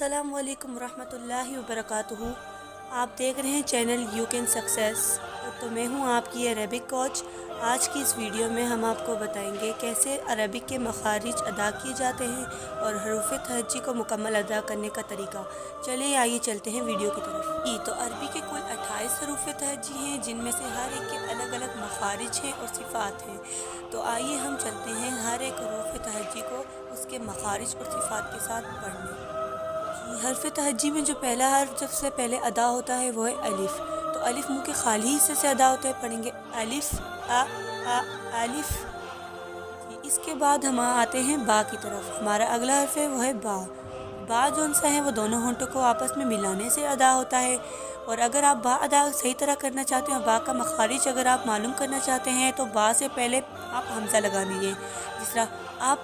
अस्सलाम वालेकुम रहमतुल्लाहि वबरकातुहू। आप देख रहे हैं चैनल यू कैन सक्सेस। तो मैं हूं आपकी अरबिक कोच। आज की इस वीडियो में हम आपको बताएंगे कैसे अरबिक के मखारिज अदा किए जाते हैं और हरूफ तहज्जी को मुकम्मल अदा करने का तरीका। चलिए आइए चलते हैं वीडियो की तरफ। तो अरबी के कुल 28 हरूफ तहज्जी हैं, जिनमें से हर एक के अलग अलग मखारिज हैं और सिफ़ात हैं। तो आइए हम चलते हैं हर एक हरूफ तहज्जी को उसके मखारिज और सिफ़ात के साथ पढ़ने। हर्फ तहज्जी में जो पहला हर्फ सबसे पहले अदा होता है वो है अलिफ। तो अलिफ मुंह के खाली हिस्से से अदा होता है, पढ़ेंगे अलिफ आ अलिफ। इसके बाद हम आते हैं बा की तरफ। हमारा अगला हर्फ है वो है बा। बा जो सा है वो दोनों होंठों को आपस में मिलाने से अदा होता है। और अगर आप बा अदा सही तरह करना चाहते हैं, बा का मखारिज अगर आप मालूम करना चाहते हैं, तो बा से पहले आप हमज़ा लगा दीजिए। जिस तरह आप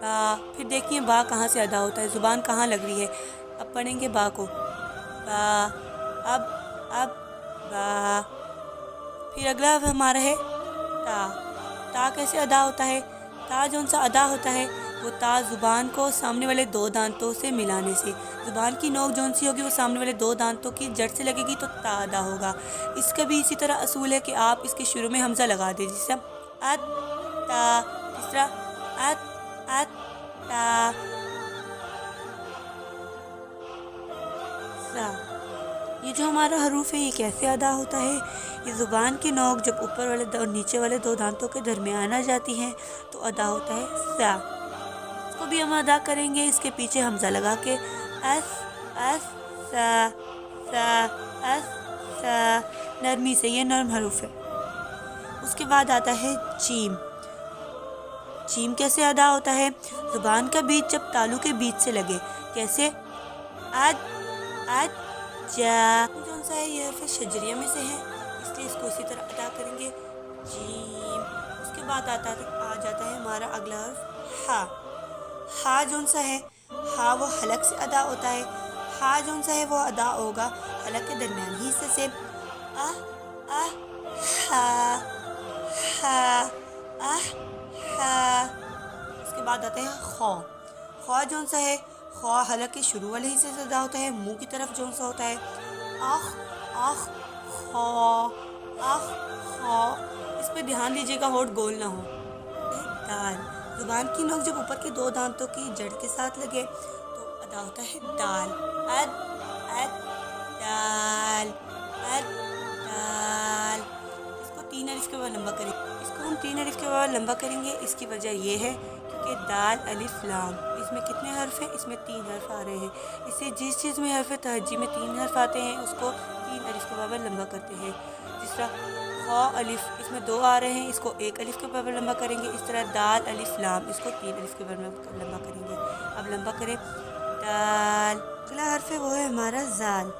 बा, फिर देखिए बा कहाँ से अदा होता है, ज़ुबान कहाँ लग रही है। अब पढ़ेंगे बा को, बा, अब बा। फिर अगला हमारा है ता। ता कैसे अदा होता है? ता जो सा अदा होता है वो ता ज़ुबान को सामने वाले दो दांतों से मिलाने से। ज़ुबान की नोक जौन सी होगी वो सामने वाले दो दांतों की जड़ से लगेगी तो ता अदा होगा। इसका भी इसी तरह असूल है कि आप इसके शुरू में हमज़ा लगा दीजिए, जैसे अत ता। तीसरा अत ता। ये जो हमारा हरूफ है ये कैसे अदा होता है? ये ज़ुबान की नोक जब ऊपर वाले और नीचे वाले दो दांतों के दरमियान आ जाती है तो अदा होता है सा। इसको भी हम अदा करेंगे इसके पीछे हमज़ा लगा के, अस सा सा अस सा, नरमी से। ये नरम हरूफ है। उसके बाद आता है जीम। जीम कैसे अदा होता है? ज़ुबान का बीच जब तालू के बीच से लगे, कैसे अद जा। जो सा है ये हर्फ शजरिया में से है, इसलिए इसको इसी तरह अदा करेंगे, जीम। उसके बाद आ जाता है हमारा अगला हर्फ हा। हा जो सा है, हा वो हलक से अदा होता है। हा जो सा है वो अदा होगा हलक के दरमियानी हिस्से से। हा हा। उसके बाद आता है खौ। खौ जो सा है, खौ हलक के शुरू वाले हिस्से से अदा होता है, मुंह की तरफ जो सा होता है। आख खौ, आख खौ। इस पर ध्यान दीजिएगा होठ गोल ना हो। दाल। ज़ुबान की नोक जब ऊपर के दो दांतों की जड़ के साथ लगे तो अदा होता है दाल। अद दाल, अद दाल। इसको 3 अलिफ के बाद लंबा करेंगे। इसको हम 3 अलिफ के बाद लंबा करेंगे। इसकी वजह यह है क्योंकि दाल अलिफ लाम, इसमें कितने हर्फ हैं? इसमें 3 हर्फ आ रहे हैं। इससे जिस चीज़ में हर्फ तहज्जी में 3 हर्फ आते हैं उसको 3 अलिफ के बराबर लंबा करते हैं। जिस तरह खौ अलिफ, इसमें 2 आ रहे हैं, इसको 1 अलिफ के बराबर लंबा करेंगे। इस तरह दाल अलिफ लाम, इसको 3 अलिफ के बराबर लंबा करेंगे। अब लंबा करें दाल। अगला हर्फ है वो है हमारा जाल।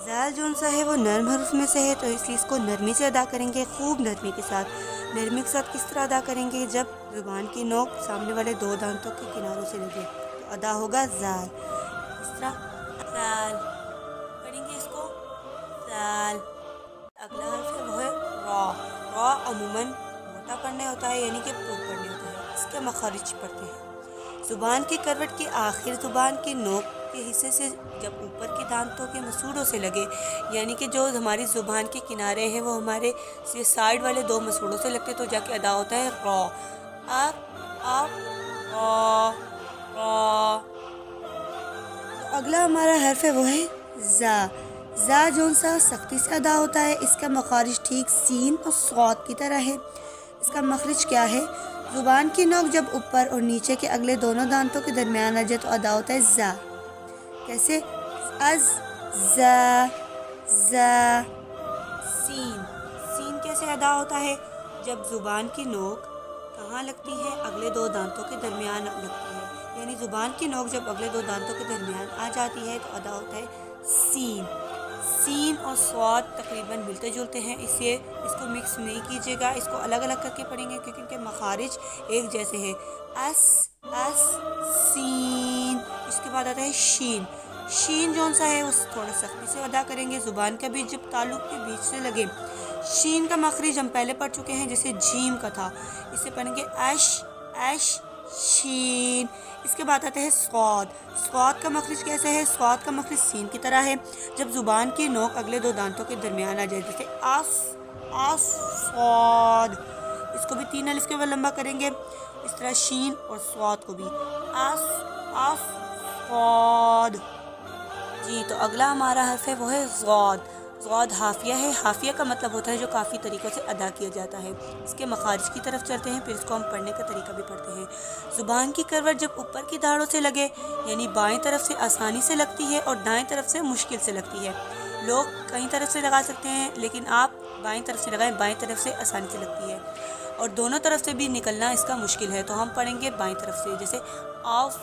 जाल जो सा है वो नर्म हर्फ में से है, तो इसलिए इसको नरमी से अदा करेंगे, खूब नरमी के साथ। नरमी के साथ किस तरह अदा करेंगे? जब ज़ुबान की नोक सामने वाले दो दांतों के किनारों से लगे तो अदा होगा जाल। इस तरह जाल पढ़ेंगे इसको, जाल। अगला हर्फ है वो है रॉ। रॉ अमूमन मोटा पढ़ने होता है, यानी कि पुर पढ़ने होता है। इसके मखारिज पढ़ते हैं। ज़ुबान की करवट के आखिर ज़ुबान की नोक के हिस्से से जब ऊपर के दांतों के मसूड़ों से लगे, यानी कि जो हमारी ज़ुबान के किनारे हैं वो हमारे साइड वाले दो मसूड़ों से लगते तो जाके अदा होता है रॉ। रॉ। तो अगला हमारा हर्फ है वो है जा। जा जो सा सख्ती से अदा होता है। इसका मखारिज ठीक सीन और सौत की तरह है। इसका मखरिज क्या है? ज़ुबान की नोक जब ऊपर और नीचे के अगले दोनों दांतों के दरमियान आ जाए तो अदा होता है जा। कैसे? अज जा। सीन। सीन कैसे अदा होता है? जब ज़ुबान की नोक कहाँ लगती है? अगले दो दांतों के दरमियान लगती है, यानी ज़ुबान की नोक जब अगले दो दांतों के दरमियान आ जाती है तो अदा होता है सीन। सीन और स्वाद तकरीबन मिलते जुलते हैं, इसलिए इसको मिक्स नहीं कीजिएगा, इसको अलग अलग करके पढ़ेंगे क्योंकि इनके मखारिज एक जैसे हैं। अस सीन। इसके बाद आता है शीन। शीन जो सा है उस थोड़ा सख्ती से अदा करेंगे, ज़ुबान का बीच जब ताल्लुक़ के बीच से लगे। शीन का मखरिज हम पहले पढ़ चुके हैं, जैसे जीम का था। इसे पढ़ेंगे ऐश شین۔ اس کے بعد آتا ہے صاد۔ صاد کا مخرج کیسا ہے؟ صاد کا مخرج سین کی طرح ہے، جب زبان کی نوک اگلے دو دانتوں کے درمیان آ جائے، جیسے آس صاد۔ اس کو بھی 3 الف کے بعد لمبا کریں گے، اس طرح شین اور صاد کو بھی آس صاد۔ جی تو اگلا ہمارا حرف ہے وہ ہے ضاد۔ ضاد حافیہ ہے۔ حافیہ کا مطلب ہوتا ہے جو کافی طریقوں سے ادا کیا جاتا ہے۔ اس کے مخارج کی طرف چلتے ہیں، پھر اس کو ہم پڑھنے کا طریقہ بھی پڑھتے ہیں۔ زبان کی کروٹ جب اوپر کی دھاڑوں سے لگے، یعنی بائیں طرف سے آسانی سے لگتی ہے اور دائیں طرف سے مشکل سے لگتی ہے۔ لوگ کئی طرف سے لگا سکتے ہیں، لیکن آپ بائیں طرف سے لگائیں، بائیں طرف سے آسانی سے لگتی ہے، اور دونوں طرف سے بھی نکلنا اس کا مشکل ہے، تو ہم پڑھیں گے بائیں طرف سے، جیسے آف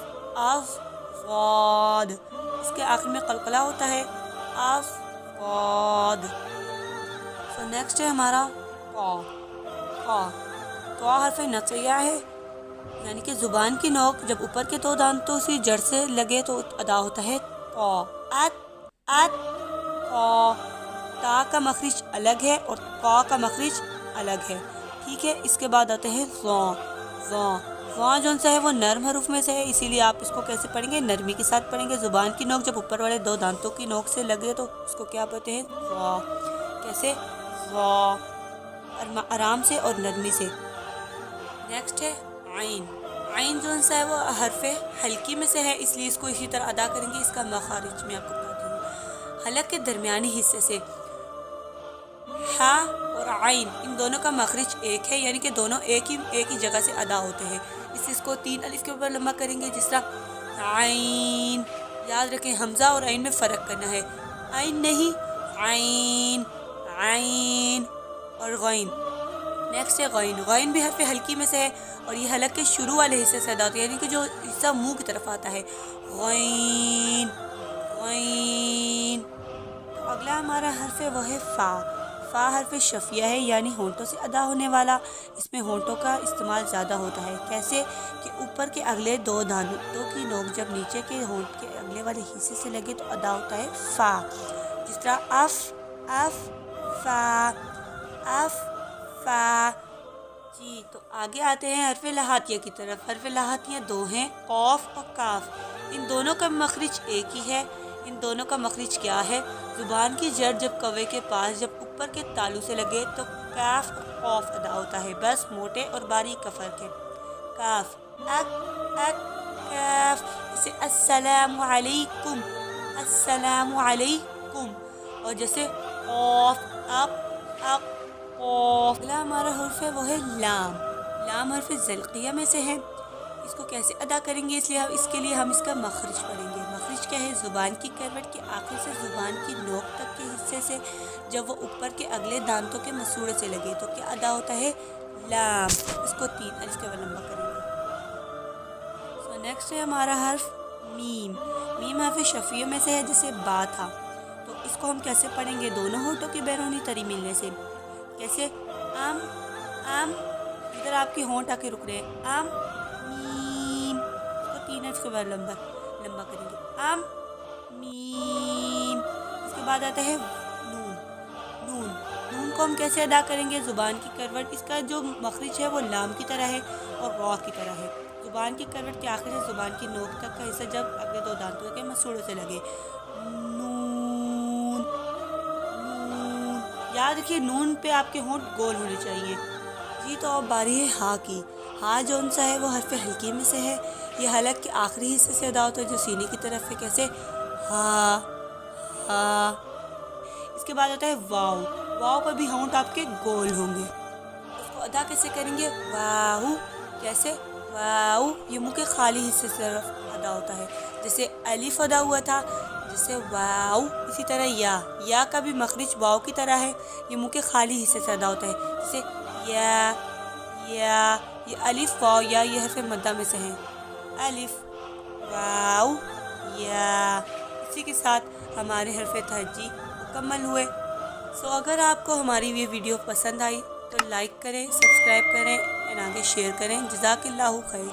آف ضاد۔ اس کے آخر میں قلقلہ ہوتا ہے، آف ضاد۔ سو نیکسٹ ہے ہمارا قا حرف نقصیہ ہے، یعنی کہ زبان کی نوک جب اوپر کے 2 دانتوں سے جڑ سے لگے تو ادا ہوتا ہے قا۔ ات قا۔ تا کا مخرج الگ ہے اور قا کا مخرج الگ ہے، ٹھیک ہے۔ اس کے بعد آتے ہیں ضا جو سا ہے وہ نرم حروف میں سے ہے، اسی لیے آپ اس کو کیسے پڑھیں گے؟ نرمی کے ساتھ پڑھیں گے۔ زبان کی نوک جب اوپر والے 2 دانتوں کی نوک سے لگے تو اس کو کیا پڑھتے ہیں؟ ضا۔ کیسے؟ ضا، آرام سے اور نرمی سے۔ نیکسٹ ہے عین۔ عین جو سا ہے وہ حرف حلقی میں سے ہے، اس لیے اس کو اسی طرح ادا کریں گے۔ اس کا مخارج میں آپ کو بتاتی ہوں۔ حلق کے درمیانی حصے سے ہا اور عین، ان دونوں کا مخرج ایک ہے، یعنی کہ دونوں ایک ہی جگہ سے ادا ہوتے ہیں۔ اس کو 3 الف کے اوپر لمبا کریں گے، جس طرح عین۔ یاد رکھیں حمزہ اور عین میں فرق کرنا ہے، عین نہیں، عین عین۔ اور غین، نیکسٹ ہے غین۔ غین بھی حرف حلقی میں سے ہے اور یہ حلق کے شروع والے حصے سے ادا ہوتا ہے، یعنی کہ جو حصہ منہ کی طرف آتا ہے، غین غین۔ تو اگلا ہمارا حرف ہے وہ ہے فا۔ فا حرف شفیہ ہے، یعنی ہونٹوں سے ادا ہونے والا۔ اس میں ہونٹوں کا استعمال زیادہ ہوتا ہے، کیسے کہ اوپر کے اگلے 2 دانتوں کی نوک جب نیچے کے ہونٹ کے اگلے والے حصے سے لگے تو ادا ہوتا ہے فا، جس طرح اف فا فا۔ جی تو آگے آتے ہیں حرف لہاتیہ کی طرف۔ حرف لہاتیہ 2 ہیں، قاف اور کاف۔ ان دونوں کا مخرج ایک ہی ہے۔ ان دونوں کا مخرج کیا ہے؟ زبان کی جڑ جب کوے کے پاس جب اوپر کے تالو سے لگے تو کاف اور قاف ادا ہوتا ہے، بس موٹے اور باریک کا فرق ہے۔ کاف کاف، جیسے السلام علیکم، السلام علیکم۔ اور جیسے قاف قاف۔ اگلا ہمارا حرف ہے وہ ہے لام۔ لام حرف زلقیہ میں سے ہے۔ اس کو کیسے ادا کریں گے؟ اس کے لیے ہم اس کا مخرج پڑھیں گے۔ مخرج کیا ہے؟ زبان کی کروٹ کے آخر سے زبان کی نوک تک کے حصے سے جب وہ اوپر کے اگلے دانتوں کے مسوڑے سے لگے تو کیا ادا ہوتا ہے؟ لام۔ اس کو 3 الف کے بعد لمبا کریں گے۔ سو نیکسٹ ہے ہمارا حرف میم۔ میم حرف شفیہ میں سے ہے، جیسے با تھا، تو اس کو ہم کیسے پڑھیں گے؟ دونوں ہونٹوں کی بیرونی تری ملنے سے، کیسے؟ ام ادھر آپ کے ہونٹ آ کے رک رہے ہیں، ام میم۔ اس کو 3 الف کے بعد لمبا کریں گے، ام میم۔ اس کے بعد آتا ہے نون۔ نون کو ہم کیسے ادا کریں گے؟ زبان کی کروٹ، اس کا جو مخرج ہے وہ لام کی طرح ہے اور را کی طرح ہے۔ زبان کی کروٹ کے آخر سے زبان کی نوک تک کا حصہ جب اگلے 2 دانتوں کے مسوڑوں سے لگے، نون۔ یاد رکھیے نون پہ آپ کے ہونٹ گول ہونے چاہیے۔ جی تو اب باری ہے ہا کی۔ ہا جو سا ہے وہ حرف حلقی میں سے ہے، یہ حلق کے آخری حصے سے ادا ہوتا ہے جو سینے کی طرف ہے، کیسے؟ ہا۔ اس کے بعد آتا ہے واو۔ واو پر بھی ہونٹ آپ کے گول ہوں گے، اس کو ادا کیسے کریں گے؟ واو۔ کیسے؟ واو، یہ منہ کے خالی حصے سے ادا ہوتا ہے، جیسے الف ادا ہوا تھا، جیسے واو، اسی طرح یا کا بھی مخرج واو کی طرح ہے، یہ منہ کے خالی حصے سے ادا ہوتا ہے، جیسے یا۔ یہ الف واو یا یہ حرف مدہ میں سے ہیں، الف واو یا۔ اسی کے ساتھ ہمارے حرف تہجی مکمل ہوئے۔ سو اگر آپ کو ہماری یہ ویڈیو پسند آئی تو لائک کریں، سبسکرائب کریں اور آگے شیئر کریں۔ جزاک اللہ خیر۔